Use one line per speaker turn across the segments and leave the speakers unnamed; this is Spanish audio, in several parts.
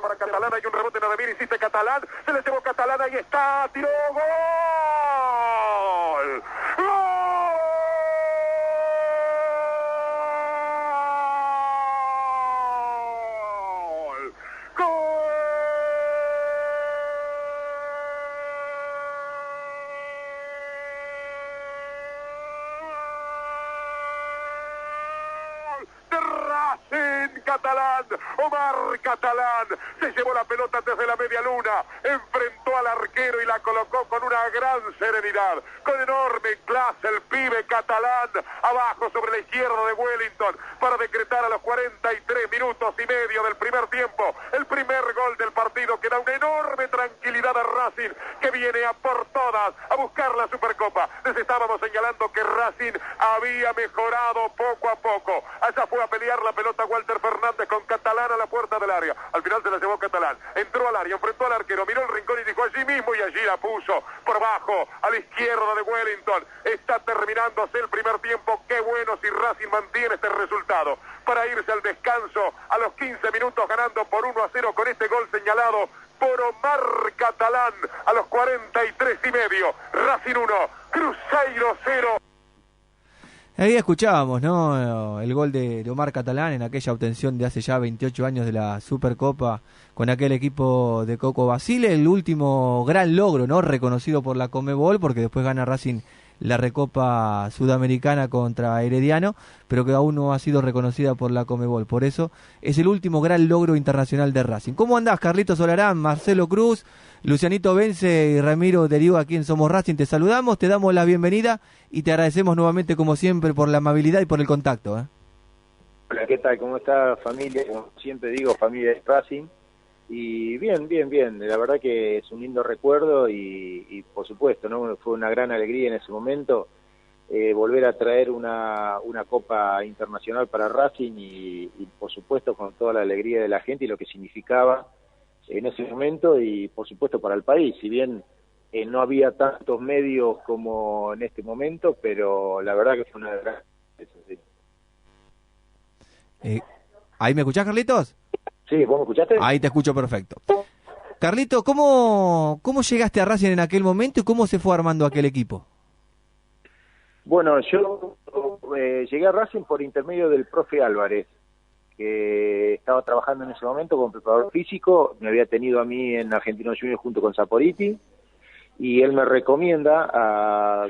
para Catalán, hay un rebote en Ademir, insiste Catalán, se le llevó Catalán, ahí está, tiró, ¡gol! ¡Gol! Catalán, Omar Catalán, se llevó la pelota desde la media luna, enfrentó al arquero y la colocó con una gran serenidad, con enorme clase el pibe Catalán, abajo sobre la izquierda de Wellington, para decretar a los 43 minutos y medio del primer tiempo, el primer gol del partido, que da una enorme tranquilidad a Racing, que viene a por todas, a buscar la Supercopa. Les estábamos señalando que Racing había mejorado poco a poco, allá fue a pelear la pelota Walter Fernández con Catalán a la puerta del área, al final se la llevó Catalán, entró al área, enfrentó al arquero, miró el rincón y dijo allí mismo, y allí la puso por bajo a la izquierda de Wellington. Está terminándose el primer tiempo, qué bueno si Racing mantiene este resultado para irse al descanso a los 15 minutos ganando por 1-0 con este gol señalado por Omar Catalán a los 43 y medio. Racing 1, Cruzeiro 0.
Ahí escuchábamos, ¿no? El gol de Omar Catalán en aquella obtención de hace ya 28 años de la Supercopa con aquel equipo de Coco Basile, el último gran logro, ¿no? Reconocido por la Conmebol, porque después gana Racing la Recopa Sudamericana contra Herediano, pero que aún no ha sido reconocida por la Conmebol. Por eso es el último gran logro internacional de Racing. ¿Cómo andás, Carlitos Solarán, Marcelo Cruz, Lucianito Vence y Ramiro Derivo, aquí en Somos Racing? Te saludamos, te damos la bienvenida y te agradecemos nuevamente, como siempre, por la amabilidad y por el contacto.
Hola, ¿qué tal? ¿Cómo está, familia? Como siempre digo, familia de Racing. Y bien. La verdad que es un lindo recuerdo y por supuesto, ¿no? Fue una gran alegría en ese momento volver a traer una Copa Internacional para Racing y por supuesto con toda la alegría de la gente y lo que significaba en ese momento y por supuesto para el país. Si bien no había tantos medios como en este momento, pero la verdad que fue una gran...
¿Ahí me escuchás, Carlitos?
Sí, ¿vos me escuchaste?
Ahí te escucho perfecto. Carlito, ¿cómo llegaste a Racing en aquel momento y cómo se fue armando aquel equipo?
Bueno, yo llegué a Racing por intermedio del profe Álvarez, que estaba trabajando en ese momento como preparador físico, me había tenido a mí en Argentinos Juniors junto con Saporiti, y él me recomienda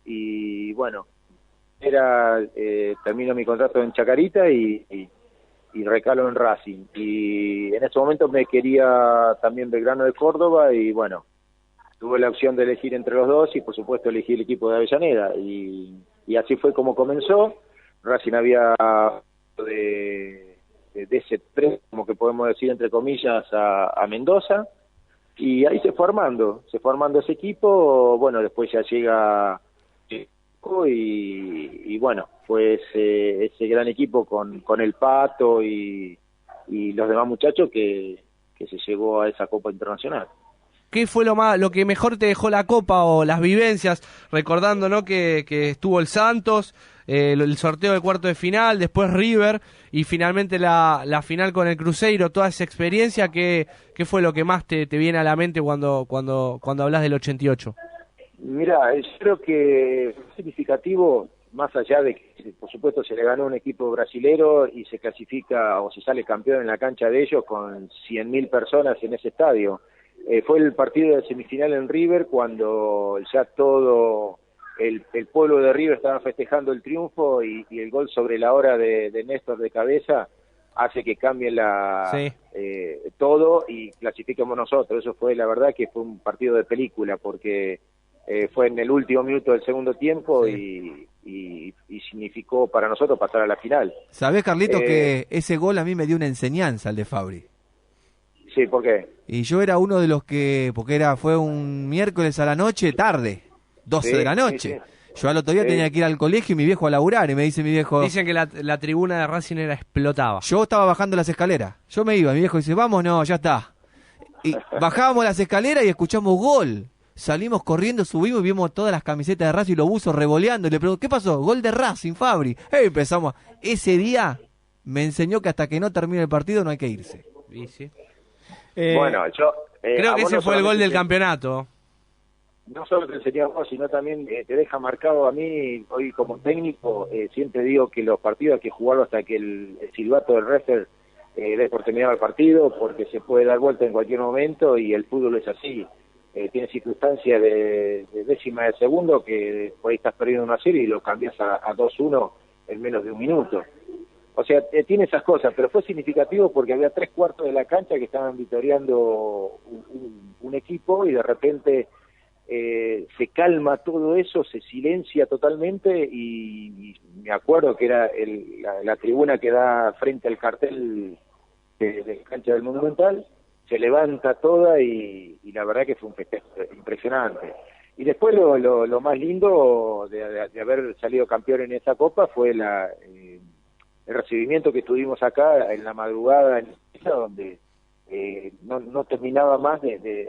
y bueno, termino mi contrato en Chacarita y recalo en Racing, y en ese momento me quería también Belgrano de Córdoba, y bueno, tuve la opción de elegir entre los dos, y por supuesto elegí el equipo de Avellaneda, y así fue como comenzó. Racing había de ese tren, como que podemos decir entre comillas, a Mendoza, y ahí se fue armando ese equipo. Bueno, después ya llega y bueno, pues ese gran equipo con el Pato y los demás muchachos que se llegó a esa Copa Internacional.
¿Qué fue lo que mejor te dejó la Copa o las vivencias, recordando, ¿no? que estuvo el Santos, el sorteo del cuarto de final, después River y finalmente la final con el Cruzeiro, toda esa experiencia? ¿Qué fue lo que más te viene a la mente cuando hablas del 88?
Mira, yo creo que es significativo, más allá de que por supuesto se le ganó un equipo brasilero y se clasifica o se sale campeón en la cancha de ellos con 100.000 personas en ese estadio. Fue el partido de semifinal en River, cuando ya todo el pueblo de River estaba festejando el triunfo, y el gol sobre la hora de Néstor de cabeza hace que cambie todo y clasifiquemos nosotros. Eso fue, la verdad que fue un partido de película, porque fue en el último minuto del segundo tiempo, sí. y significó para nosotros pasar a la final.
¿Sabés, Carlitos, que ese gol a mí me dio una enseñanza, el de Fabri?
Sí, ¿por qué?
Y yo era uno de los que, fue un miércoles a la noche, tarde, 12 de la noche. Sí. Yo al otro día tenía que ir al colegio y mi viejo a laburar, y me dice mi viejo...
Dicen que la tribuna de Racing explotaba.
Yo estaba bajando las escaleras, yo me iba, mi viejo dice, vamos, no, ya está. Y bajábamos las escaleras y escuchamos gol. Salimos corriendo, subimos y vimos todas las camisetas de Racing y los buzos revoleando. Y le pregunto, ¿qué pasó? Gol de Racing, Fabri. Empezamos. Ese día me enseñó que hasta que no termine el partido no hay que irse.
¿Y sí?
Bueno, yo...
Creo
a
que
vos
ese
no
fue el gol
solamente
del campeonato.
no solo te enseñó a vos, sino también te deja marcado a mí, hoy como técnico, siempre digo que los partidos hay que jugarlo hasta que el silbato del referee dé por terminado el partido, porque se puede dar vuelta en cualquier momento y el fútbol es así. Tiene circunstancias de décima de segundo que por ahí estás perdiendo 1-0 y lo cambias a 2-1 en menos de un minuto. O sea, tiene esas cosas, pero fue significativo porque había 3/4 de la cancha que estaban vitoreando un equipo y de repente se calma todo eso, se silencia totalmente y me acuerdo que era la tribuna que da frente al cartel de cancha del Monumental, se levanta toda y la verdad que fue un festejo impresionante. Y después lo más lindo de haber salido campeón en esa copa fue el recibimiento que tuvimos acá en la madrugada, donde no terminaba más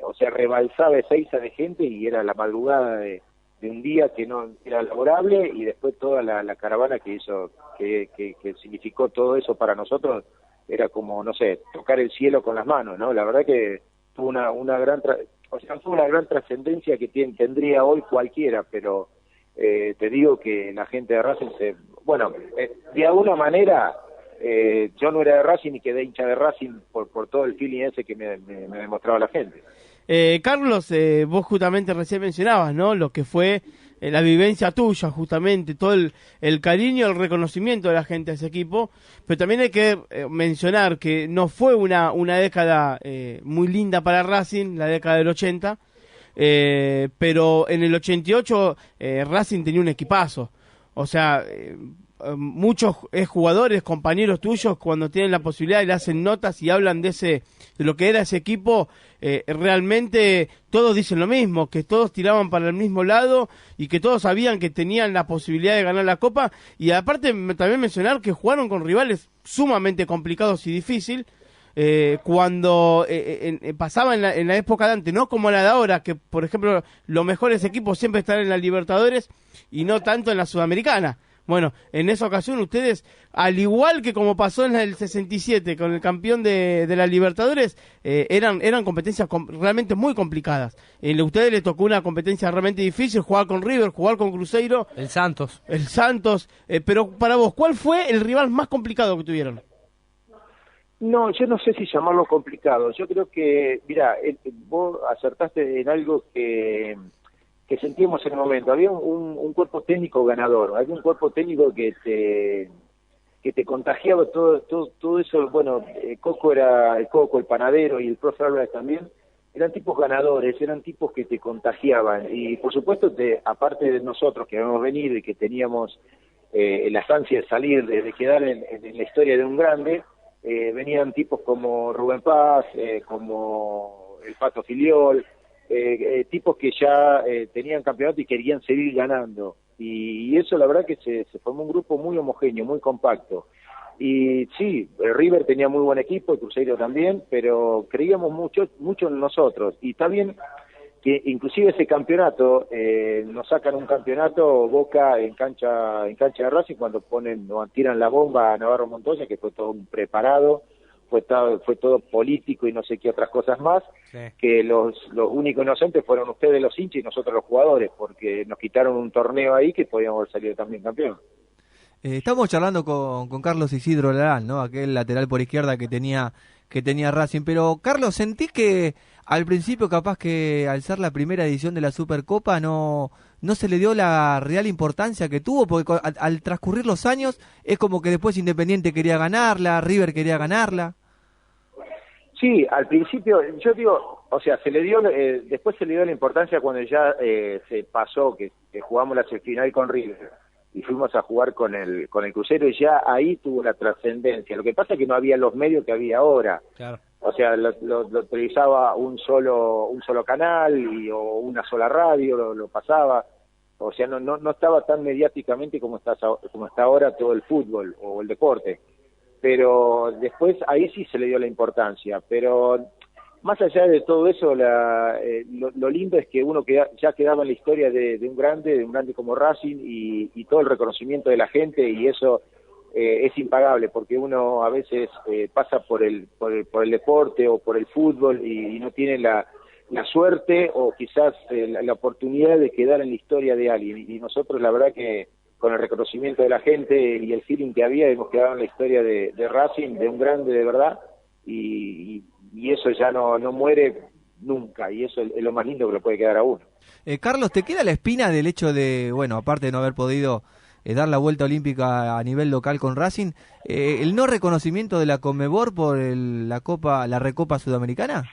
o sea, rebalsaba Ezeiza de gente y era la madrugada de un día que no era laborable y después toda la caravana que hizo, que significó todo eso para nosotros, era como, no sé, tocar el cielo con las manos, ¿no? La verdad que tuvo una gran fue una gran trascendencia que tendría hoy cualquiera, pero te digo que la gente de Racing de alguna manera yo no era de Racing y quedé hincha de Racing por todo el feeling ese que me demostraba la gente.
Carlos, vos justamente recién mencionabas, ¿no? Lo que fue la vivencia tuya, justamente, todo el cariño, el reconocimiento de la gente a ese equipo, pero también hay que mencionar que no fue una década muy linda para Racing, la década del 80, pero en el 88 Racing tenía un equipazo, o sea... muchos jugadores, compañeros tuyos, cuando tienen la posibilidad y le hacen notas y hablan de lo que era ese equipo, realmente todos dicen lo mismo, que todos tiraban para el mismo lado y que todos sabían que tenían la posibilidad de ganar la Copa, y aparte también mencionar que jugaron con rivales sumamente complicados y difíciles, cuando pasaba en la época de antes, no como la de ahora, que por ejemplo los mejores equipos siempre están en la Libertadores y no tanto en la Sudamericana. Bueno, en esa ocasión ustedes, al igual que como pasó en el 67 con el campeón de la Libertadores, eran competencias realmente muy complicadas. A ustedes les tocó una competencia realmente difícil, jugar con River, jugar con Cruzeiro.
El Santos.
Pero para vos, ¿cuál fue el rival más complicado que tuvieron?
No, yo no sé si llamarlo complicado. Yo creo que, mira, vos acertaste en algo que sentíamos en el momento. Había un cuerpo técnico ganador, había un cuerpo técnico que te contagiaba todo eso. Bueno, Coco era el Coco, el panadero, y el profe Álvarez también, eran tipos ganadores, eran tipos que te contagiaban, y por supuesto, aparte de nosotros que habíamos venido y que teníamos la ansia de salir, de quedar en la historia de un grande, venían tipos como Rubén Paz, como el Pato Filiol, tipos que ya tenían campeonato y querían seguir ganando, y eso la verdad que se formó un grupo muy homogéneo, muy compacto. Y sí, River tenía muy buen equipo, el Cruzeiro también, pero creíamos mucho en nosotros, y está bien que inclusive ese campeonato, nos sacan un campeonato Boca en cancha de Racing cuando tiran la bomba a Navarro Montoya, que fue todo un preparado, fue todo político y no sé qué otras cosas más, sí. Que los únicos inocentes fueron ustedes los hinchas y nosotros los jugadores, porque nos quitaron un torneo ahí que podíamos haber salido también campeón.
Estamos charlando con Carlos Isidro Larán, ¿no? Aquel lateral por izquierda que tenía Racing, pero Carlos, ¿sentís que al principio capaz que al ser la primera edición de la Supercopa no se le dio la real importancia que tuvo? Porque al transcurrir los años es como que después Independiente quería ganarla, River quería ganarla.
Sí, al principio, yo digo, o sea, después se le dio la importancia cuando ya se pasó, que jugamos la semifinal con River y fuimos a jugar con el Cruzeiro, y ya ahí tuvo la trascendencia. Lo que pasa es que no había los medios que había ahora. Claro. O sea, lo televisaba un solo canal o una sola radio, lo pasaba. O sea, no estaba tan mediáticamente como está ahora todo el fútbol o el deporte. Pero después ahí sí se le dio la importancia. Pero más allá de todo eso, lo lindo es que uno ya quedaba en la historia de un grande como Racing, y todo el reconocimiento de la gente, y eso es impagable, porque uno a veces pasa por el deporte o por el fútbol y no tiene la suerte o quizás la oportunidad de quedar en la historia de alguien. Y nosotros, la verdad que con el reconocimiento de la gente y el feeling que había, hemos quedado en la historia de Racing, de un grande de verdad, y eso ya no muere nunca, y eso es lo más lindo que le puede quedar a uno.
Carlos, ¿te queda la espina del hecho de, bueno, aparte de no haber podido dar la vuelta olímpica a nivel local con Racing, el no reconocimiento de la Conmebol por la Recopa Sudamericana?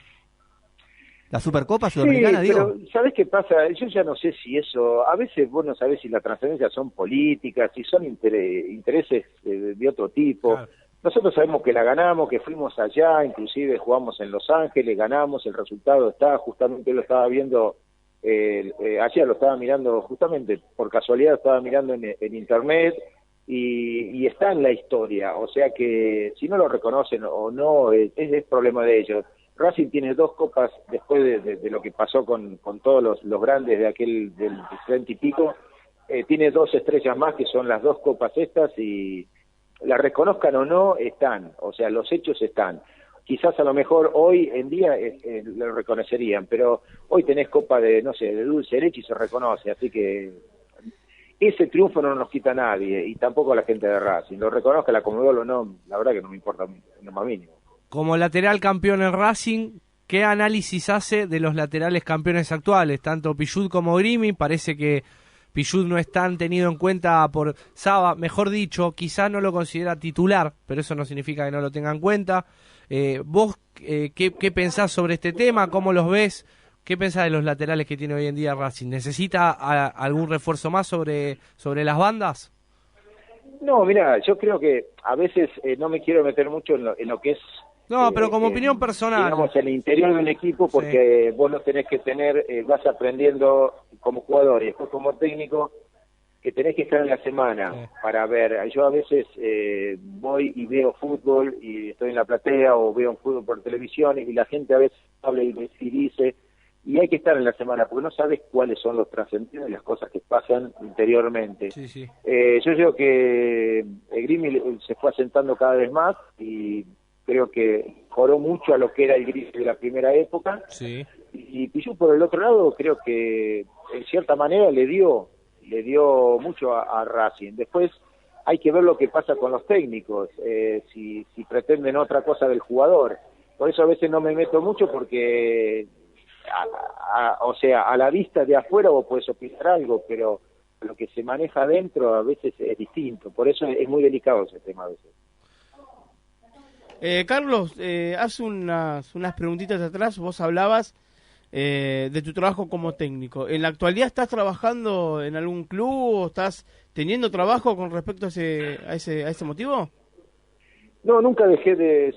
¿La Supercopa Sudamericana,
sí,
digo?
Pero, ¿sabés qué pasa? Yo ya no sé si eso... A veces vos no sabés si las transferencias son políticas, si son intereses de otro tipo. Claro. Nosotros sabemos que la ganamos, que fuimos allá, inclusive jugamos en Los Ángeles, ganamos, el resultado está, justamente lo estaba viendo, ayer lo estaba mirando, justamente por casualidad estaba mirando en internet, y está en la historia. O sea que si no lo reconocen o no, es problema de ellos. Racing tiene 2 copas después de lo que pasó con todos los grandes de aquel del 30 y pico, tiene 2 estrellas más que son las 2 copas estas, y las reconozcan o no, están, o sea, los hechos están. Quizás a lo mejor hoy en día lo reconocerían, pero hoy tenés copa de, no sé, de dulce de leche y se reconoce, así que ese triunfo no nos quita a nadie, y tampoco a la gente de Racing. Lo reconozca la Conmebol o no, la verdad que no me importa en lo más mínimo.
Como lateral campeón en Racing, ¿qué análisis hace de los laterales campeones actuales? Tanto Pichut como Grimi, parece que Pichut no es tan tenido en cuenta por Saba, mejor dicho, quizás no lo considera titular, pero eso no significa que no lo tenga en cuenta. ¿Vos qué pensás sobre este tema? ¿Cómo los ves? ¿Qué pensás de los laterales que tiene hoy en día Racing? ¿Necesita algún refuerzo más sobre las bandas?
No, mira, yo creo que a veces no me quiero meter mucho en lo que es...
No, pero como opinión personal.
Digamos, en el interior de un equipo, porque sí, vos lo tenés que tener, vas aprendiendo como jugador y después como técnico, que tenés que estar en la semana para ver. Yo a veces voy y veo fútbol y estoy en la platea o veo un fútbol por televisión y la gente a veces habla y dice, y hay que estar en la semana porque no sabes cuáles son los trascendidos y las cosas que pasan interiormente.
Sí, sí.
Yo creo que Grimi se fue asentando cada vez más y creo que mejoró mucho a lo que era el Grimi de la primera época.
Sí.
Y Pichut, por el otro lado, creo que en cierta manera le dio mucho a Racing. Después hay que ver lo que pasa con los técnicos, si pretenden otra cosa del jugador. Por eso a veces no me meto mucho porque, o sea, a la vista de afuera vos podés opinar algo, pero lo que se maneja adentro a veces es distinto. Por eso es muy delicado ese tema a veces.
Carlos, hace unas preguntitas atrás vos hablabas de tu trabajo como técnico. ¿En la actualidad estás trabajando en algún club o estás teniendo trabajo con respecto a ese motivo?
No, nunca dejé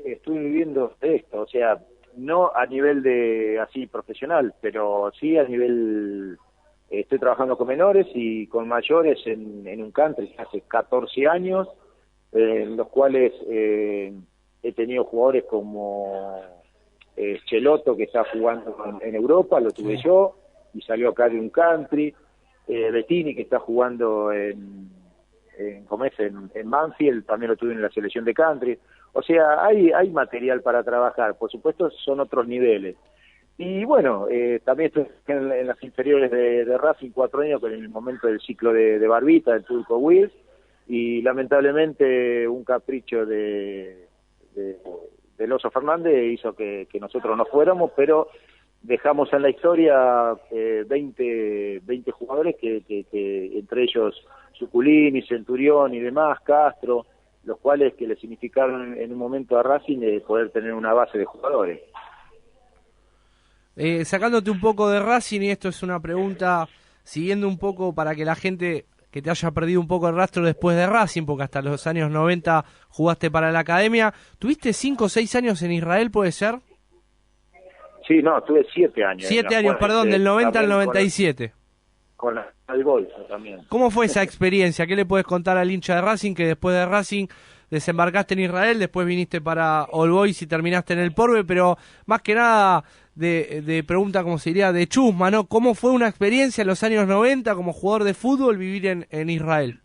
estoy viviendo de esto, o sea, no a nivel de así profesional, pero sí a nivel, estoy trabajando con menores y con mayores en un country hace 14 años, en los cuales he tenido jugadores como Cheloto, que está jugando en Europa, lo tuve yo, y salió acá de un country, Bettini, que está jugando en Banfield, también lo tuve en la selección de country. O sea, hay material para trabajar, por supuesto son otros niveles. Y bueno, también estoy en las inferiores de Racing 4 años, pero en el momento del ciclo de Barbita, del Turco Wills, y lamentablemente un capricho del Oso Fernández hizo que nosotros no fuéramos, pero dejamos en la historia 20 jugadores que entre ellos Suculini, Centurión y demás, Castro, los cuales que le significaron en un momento a Racing poder tener una base de jugadores.
Sacándote un poco de Racing, y esto es una pregunta siguiendo un poco para que la gente que te haya perdido un poco el rastro después de Racing, porque hasta los años 90 jugaste para la academia. ¿Tuviste 5 o 6 años en Israel, puede ser?
Sí, no, tuve 7 años.
7 años, perdón, del 90 al 97.
Con el golf también.
¿Cómo fue esa experiencia? ¿Qué le puedes contar al hincha de Racing que después de Racing desembarcaste en Israel, después viniste para All Boys y terminaste en el Porbe, pero más que nada de pregunta, como se diría, de chusma, ¿no? ¿Cómo fue una experiencia en los años 90 como jugador de fútbol vivir en Israel?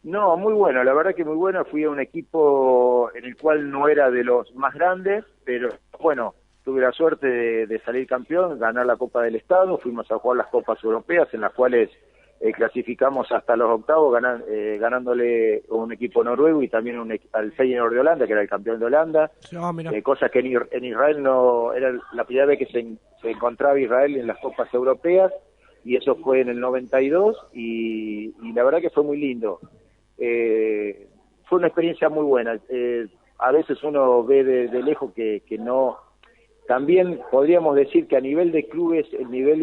No, muy bueno, la verdad que muy bueno. Fui a un equipo en el cual no era de los más grandes, pero bueno, tuve la suerte de salir campeón, ganar la Copa del Estado, fuimos a jugar las Copas Europeas en las cuales clasificamos hasta los octavos ganándole a un equipo noruego y también al Feyenoord de Holanda, que era el campeón de Holanda, cosas que en Israel no era la primera vez que se encontraba Israel en las Copas Europeas, y eso fue en el 92 y la verdad que fue muy lindo. Fue una experiencia muy buena. A veces uno ve de lejos que no. También podríamos decir que a nivel de clubes, el nivel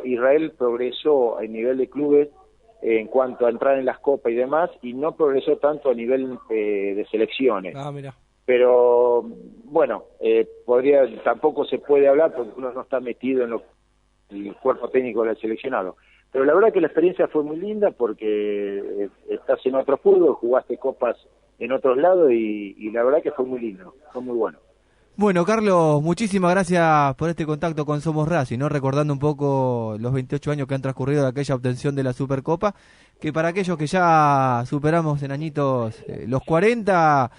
Israel progresó a nivel de clubes en cuanto a entrar en las copas y demás, y no progresó tanto a nivel de selecciones.
Mira.
Pero bueno, tampoco se puede hablar porque uno no está metido en el cuerpo técnico del seleccionado. Pero la verdad que la experiencia fue muy linda porque estás en otro fútbol, jugaste copas en otros lados y la verdad que fue muy lindo, fue muy bueno.
Bueno, Carlos, muchísimas gracias por este contacto con Somos Racing, ¿no? Recordando un poco los 28 años que han transcurrido de aquella obtención de la Supercopa, que para aquellos que ya superamos en añitos los 40,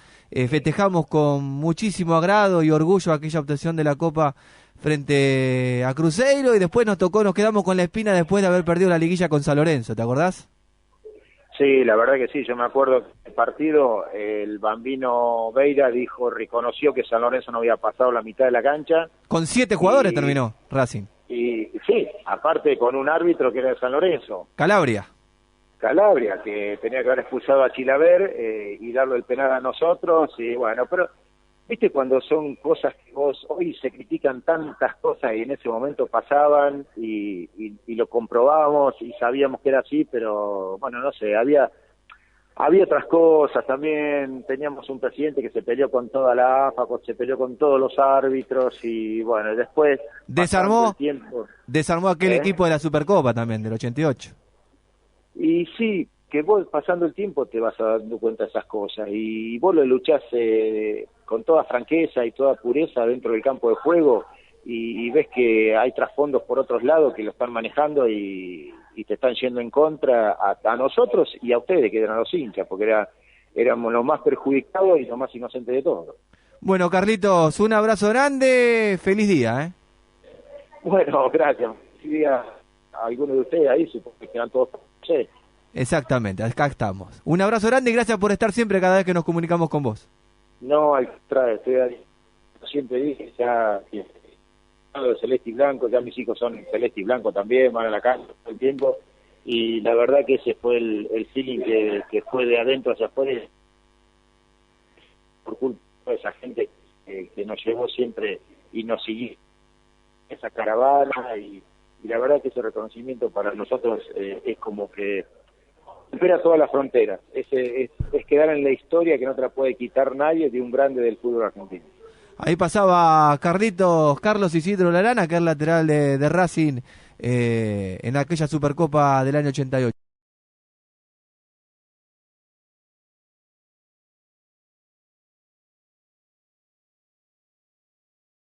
festejamos con muchísimo agrado y orgullo aquella obtención de la Copa frente a Cruzeiro, y después nos quedamos con la espina después de haber perdido la liguilla con San Lorenzo, ¿te acordás?
Sí, la verdad que sí, yo me acuerdo que el partido, el Bambino Veira reconoció que San Lorenzo no había pasado la mitad de la cancha.
Con 7 jugadores terminó Racing.
Y sí, aparte con un árbitro que era de San Lorenzo.
Calabria,
que tenía que haber expulsado a Chilaver y darle el penal a nosotros, y bueno, pero viste cuando son cosas que hoy se critican tantas cosas y en ese momento pasaban y lo comprobábamos y sabíamos que era así, pero bueno, no sé, había otras cosas también. Teníamos un presidente que se peleó con toda la AFA, se peleó con todos los árbitros y bueno, después
desarmó aquel
¿Eh?
equipo de la Supercopa también, del 88.
Y sí, que vos pasando el tiempo te vas dando cuenta de esas cosas y vos lo luchás con toda franqueza y toda pureza dentro del campo de juego y ves que hay trasfondos por otros lados que lo están manejando y te están yendo en contra a nosotros y a ustedes que eran los hinchas, porque éramos los más perjudicados y los más inocentes de todos.
Bueno, Carlitos, un abrazo grande, feliz día,
Bueno, gracias. Feliz día a algunos de ustedes ahí, supongo que eran todos. Sí.
Exactamente, acá estamos. Un abrazo grande y gracias por estar siempre cada vez que nos comunicamos con vos.
No, al contrario, estoy ahí. Siempre dije, ya de celeste y blanco, ya mis hijos son celeste y blanco también, van a la casa todo el tiempo, y la verdad que ese fue el feeling que fue de adentro hacia afuera, por culpa de esa gente que nos llevó siempre y nos siguió esa caravana, y la verdad que ese reconocimiento para nosotros es como que supera todas las fronteras, es quedar en la historia que no te la puede quitar nadie de un grande del fútbol argentino.
Ahí pasaba Carlos Isidro Larana, que es lateral de Racing en aquella Supercopa del año 88.